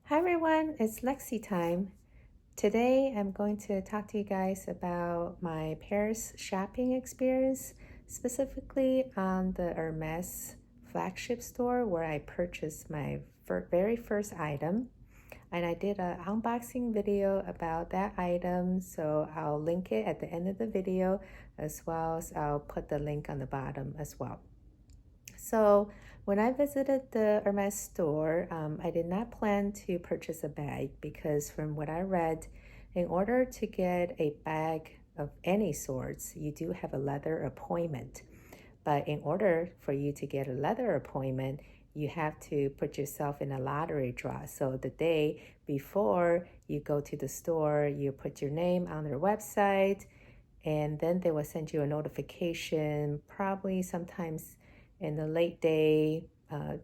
Hi everyone, it's Luxie Time. Today I'm going to talk to you guys about my Paris shopping experience, specifically on the Hermes flagship store where I purchased my very first item. And I did an unboxing video about that item, so I'll link it at the end of the video, as well as I'll put the link on the bottom as well. So when I visited the Hermes store, I did not plan to purchase a bag because from what I read, in order to get a bag of any sorts, you do have a leather appointment. But in order for you to get a leather appointment, you have to put yourself in a lottery draw. So the day before you go to the store, you put your name on their website, and then they will send you a notification, probably sometimes in the late day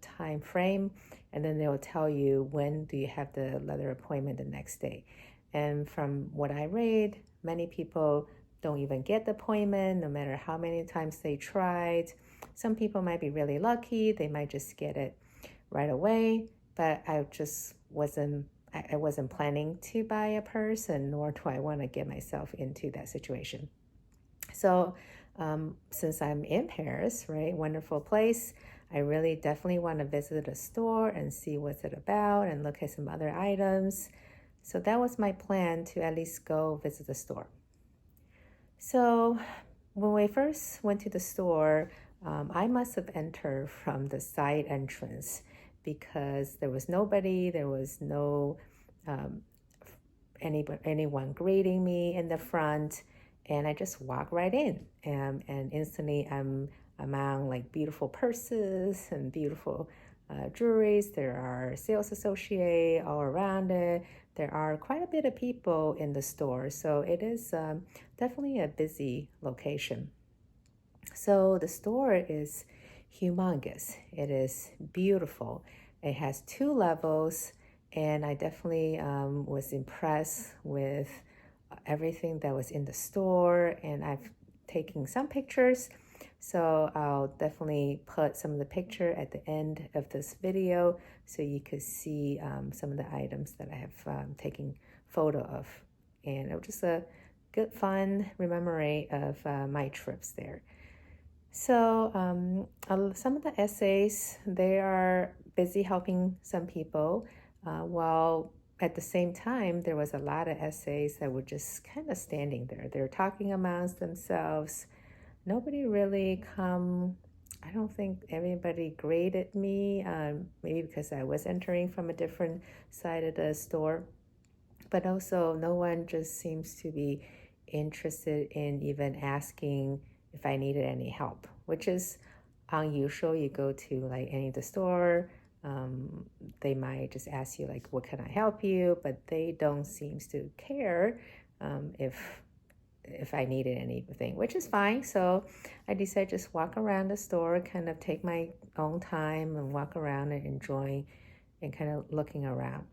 time frame, and then they will tell you when do you have the leather appointment the next day. And from what I read, many people don't even get the appointment no matter how many times they tried. Some people might be really lucky, they might just get it right away, but I wasn't planning to buy a purse, and nor do I want to get myself into that situation. So since I'm in Paris, right, wonderful place, I really definitely want to visit a store and see what's it about and look at some other items. So that was my plan, to at least go visit the store. So when we first went to the store, I must have entered from the side entrance because there was nobody, there was no anyone greeting me in the front, and I just walked right in, and instantly I'm among like beautiful purses and beautiful jewelries. There are sales associates all around it. There are quite a bit of people in the store, so it is definitely a busy location. So the store is humongous. It is beautiful. It has 2 levels, and I definitely was impressed with everything that was in the store, and I've taken some pictures, so I'll definitely put some of the picture at the end of this video so you could see some of the items that I have taken photo of, and it was just a good fun memory of my trips there. So some of the essays, they are busy helping some people, while at the same time, there was a lot of essays that were just kind of standing there. They're talking amongst themselves. Nobody really I don't think everybody graded me, maybe because I was entering from a different side of the store. But also, no one just seems to be interested in even asking if I needed any help, which is unusual. You go to like any of the store, they might just ask you like, what can I help you? But they don't seem to care if I needed anything, which is fine. So I decided to just walk around the store, kind of take my own time and walk around and enjoy and kind of looking around.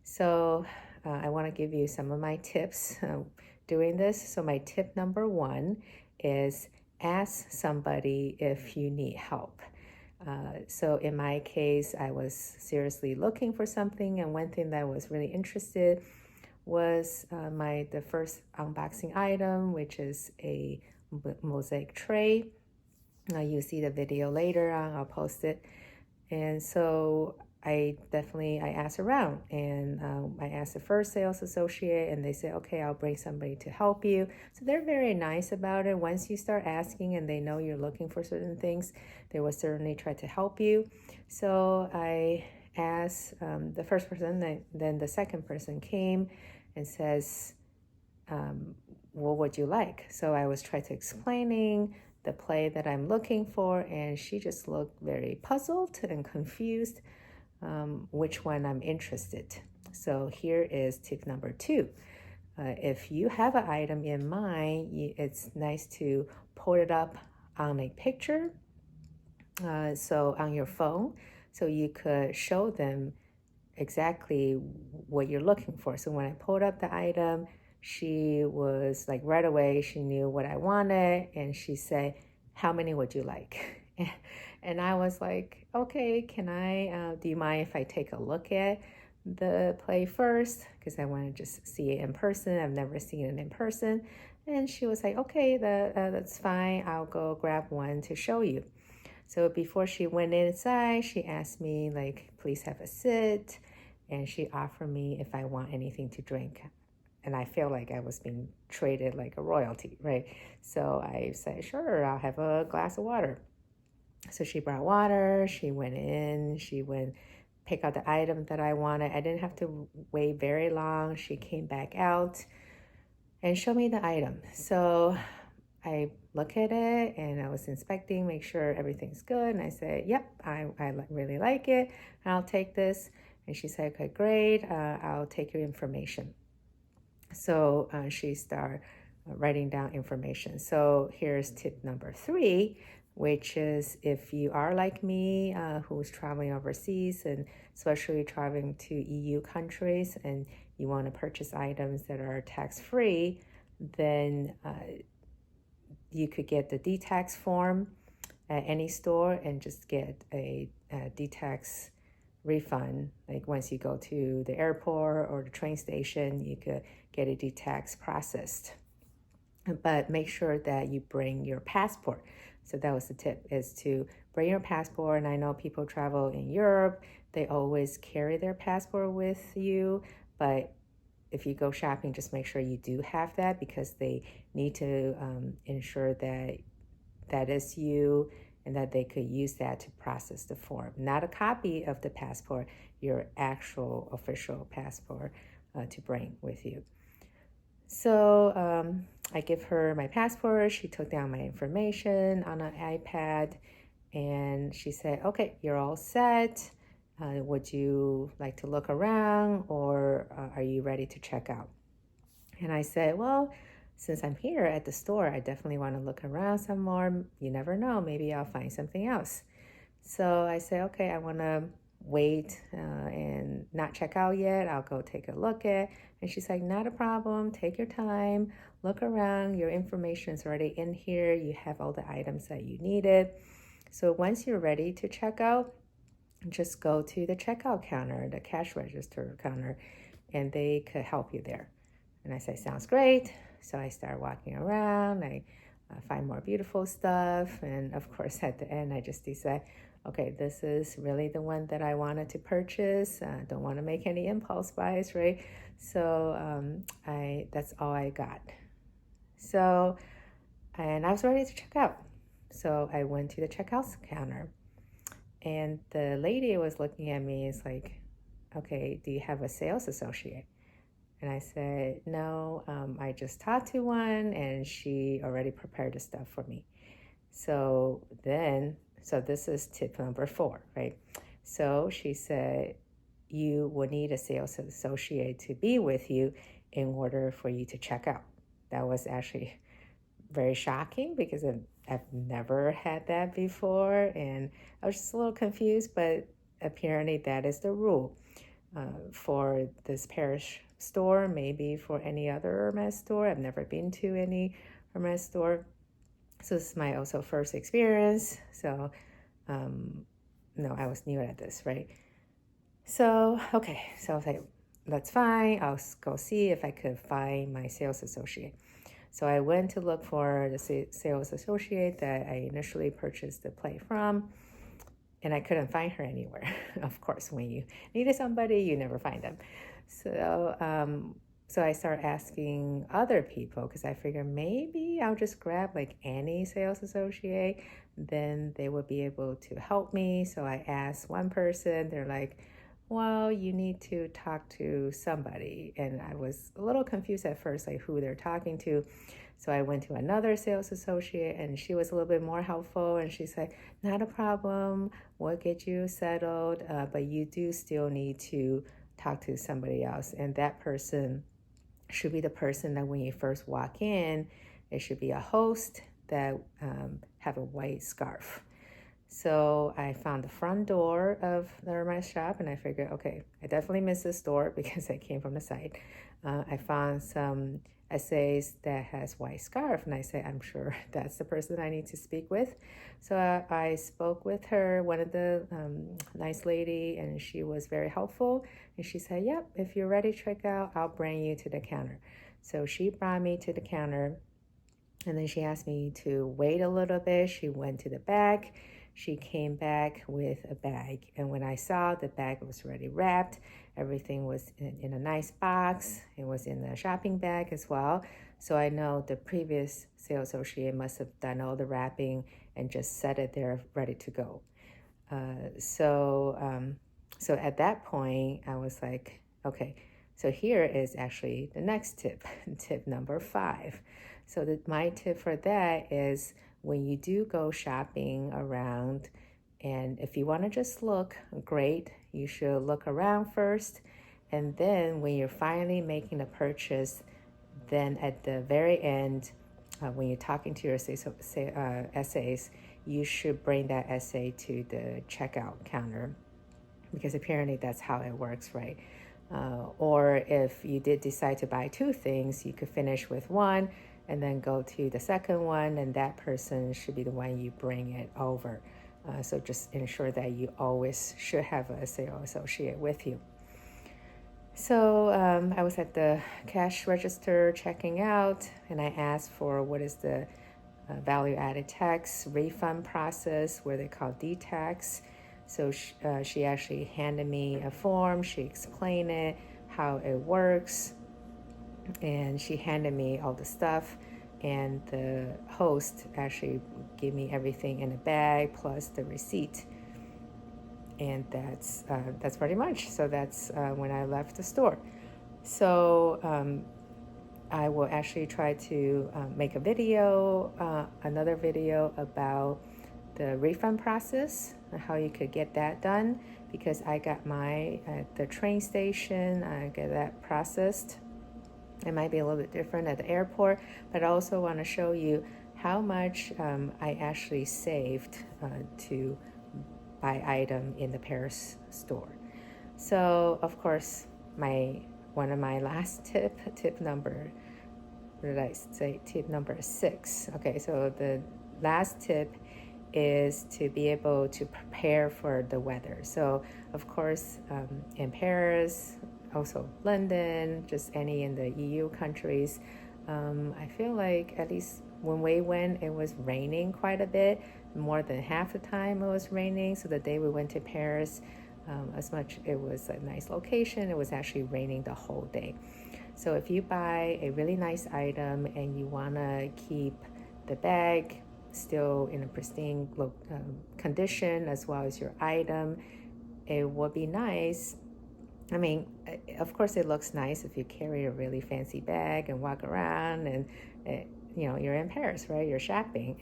So I want to give you some of my tips doing this. So my tip number 1 is ask somebody if you need help. So in my case, I was seriously looking for something, and one thing that I was really interested was the first unboxing item, which is a mosaic tray. You'll see the video later on, I'll post it. And so I asked around, and I asked the first sales associate, and they said, okay, I'll bring somebody to help you. So they're very nice about it. Once you start asking and they know you're looking for certain things, they will certainly try to help you. So I asked the first person, then the second person came and says, what would you like? So I was trying to explaining the play that I'm looking for, and she just looked very puzzled and confused which one I'm interested. So here is tip number 2. If you have an item in mind, it's nice to put it up on a picture, so on your phone, so you could show them exactly what you're looking for. So when I pulled up the item, she was like right away, she knew what I wanted, and she said, how many would you like? And I was like, okay, do you mind if I take a look at? the play first because I want to just see it in person. I've never seen it in person. And she was like, okay, that's fine. I'll go grab one to show you. So before she went inside, she asked me, like, please have a sit. And she offered me if I want anything to drink. And I feel like I was being treated like a royalty, right? So I said, sure, I'll have a glass of water. So she brought water, she went in, she went pick out the item that I wanted. I didn't have to wait very long. She came back out and showed me the item. So I look at it and I was inspecting, make sure everything's good. And I said, yep, I really like it. I'll take this. And she said, okay, great. I'll take your information. So she started writing down information. So here's tip number 3, which is if you are like me, who's traveling overseas and especially traveling to EU countries and you want to purchase items that are tax-free, then you could get the D-tax form at any store and just get a D-tax refund. Like once you go to the airport or the train station, you could get a D-tax processed. But make sure that you bring your passport. So that was the tip, is to bring your passport. And I know people travel in Europe, they always carry their passport with you, but if you go shopping, just make sure you do have that because they need to ensure that that is you and that they could use that to process the form. Not a copy of the passport, your actual official passport to bring with you. So I give her my passport. She took down my information on an iPad and she said, okay, you're all set. Would you like to look around or are you ready to check out? And I said, well, since I'm here at the store, I definitely want to look around some more. You never know, maybe I'll find something else. So I said, okay, I want to wait and not check out yet. I'll go take a look at. And she's like, not a problem. Take your time. Look around. Your information is already in here. You have all the items that you needed. So once you're ready to check out, just go to the checkout counter, the cash register counter, and they could help you there. And I say, sounds great. So I start walking around. I find more beautiful stuff. And of course, at the end, I just decide, okay, this is really the one that I wanted to purchase. I don't want to make any impulse buys, right? So that's all I got. So, and I was ready to check out. So I went to the checkout counter. And the lady was looking at me, is like, okay, do you have a sales associate? And I said, no, I just talked to one and she already prepared the stuff for me. So this is tip number 4, right? So she said, you would need a sales associate to be with you in order for you to check out. That was actually very shocking because I've never had that before. And I was just a little confused, but apparently that is the rule for this Paris store, maybe for any other Hermes store. I've never been to any Hermes store. So this is my also first experience. So no, I was new at this, right? So, okay, so I was like, that's fine. I'll go see if I could find my sales associate. So I went to look for the sales associate that I initially purchased the play from, and I couldn't find her anywhere. Of course, when you needed somebody, you never find them. So I started asking other people because I figured maybe I'll just grab like any sales associate, then they would be able to help me. So I asked one person, they're like, well, you need to talk to somebody. And I was a little confused at first, like who they're talking to. So I went to another sales associate and she was a little bit more helpful. And she said, not a problem, we'll get you settled, but you do still need to talk to somebody else. And that person should be the person that when you first walk in, it should be a host that have a white scarf. So I found the front door of the Hermes shop, and I figured, okay, I definitely missed this door because I came from the side. I found some essays that has white scarf, and I said, I'm sure that's the person I need to speak with. So I spoke with her, one of the nice lady, and she was very helpful. And she said, yep, if you're ready to check out, I'll bring you to the counter. So she brought me to the counter, and then she asked me to wait a little bit. She went to the back. She came back with a bag. And when I saw the bag was already wrapped, everything was in a nice box. It was in a shopping bag as well. So I know the previous sales associate must have done all the wrapping and just set it there ready to go. So at that point, I was like, okay, so here is actually the next tip, tip number 5. So my tip for that is when you do go shopping around, and if you want to just look great, you should look around first. And then when you're finally making a purchase, then at the very end, when you're talking to your essays, you should bring that essay to the checkout counter, because apparently that's how it works, right? Or if you did decide to buy 2 things, you could finish with one and then go to the second one, and that person should be the one you bring it over. So just ensure that you always should have a sales associate with you. So I was at the cash register checking out, and I asked for what is the value-added tax refund process, where they call D-tax. So she actually handed me a form. She explained it, how it works, and she handed me all the stuff. And the host actually gave me everything in a bag plus the receipt. And that's pretty much. So that's when I left the store. So I will actually try to make a video, another video about the refund process, how you could get that done, because I got my at the train station. I get that processed. It might be a little bit different at the airport, but I also want to show you how much I actually saved to buy item in the Paris store. So of course, one of my last tip number, what did I say? Tip number 6. Okay, so the last tip is to be able to prepare for the weather. So of course, in Paris, also London, just any in the EU countries, I feel like at least when we went, it was raining quite a bit. More than half the time it was raining. So the day we went to Paris, as much it was a nice location, it was actually raining the whole day. So if you buy a really nice item and you want to keep the bag still in a pristine condition, as well as your item, it would be nice. I mean, of course it looks nice if you carry a really fancy bag and walk around and you're in Paris, right? You're shopping.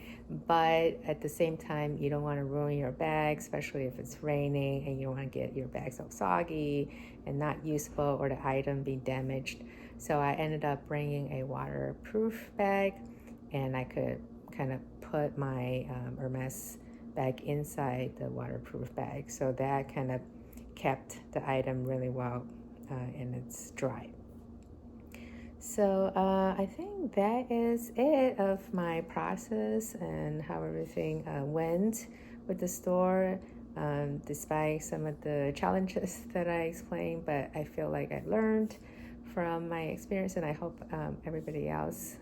But at the same time, you don't want to ruin your bag, especially if it's raining and you don't want to get your bag so soggy and not useful, or the item be damaged. So I ended up bringing a waterproof bag, and I could kind of put my Hermes bag inside the waterproof bag. So that kind of kept the item really well and it's dry. So I think that is it of my process and how everything went with the store, despite some of the challenges that I explained. But I feel like I learned from my experience, and I hope everybody else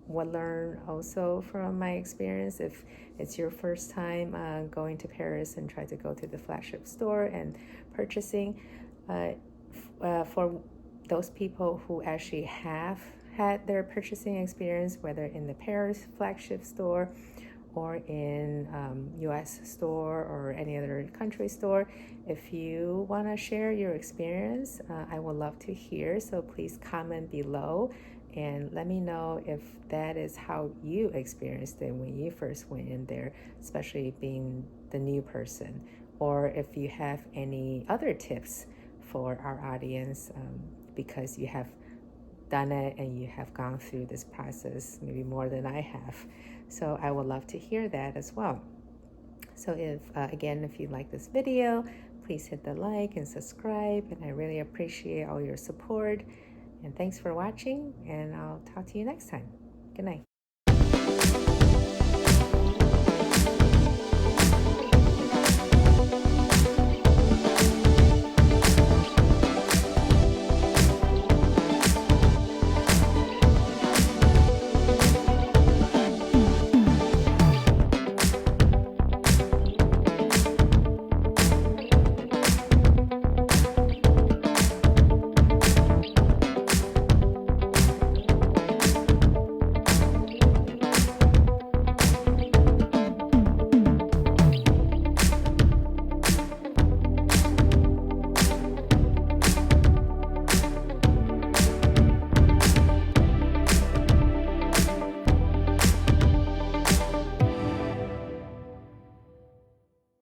will learn also from my experience. If it's your first time going to Paris and try to go to the Flagship store and purchasing, for those people who actually have had their purchasing experience, whether in the Paris Flagship store or in US store or any other country store, if you want to share your experience, I would love to hear. So please comment below and let me know if that is how you experienced it when you first went in there, especially being the new person, or if you have any other tips for our audience, because you have done it and you have gone through this process maybe more than I have. So I would love to hear that as well. So if you like this video, please hit the like and subscribe, and I really appreciate all your support. And thanks for watching, and I'll talk to you next time. Good night.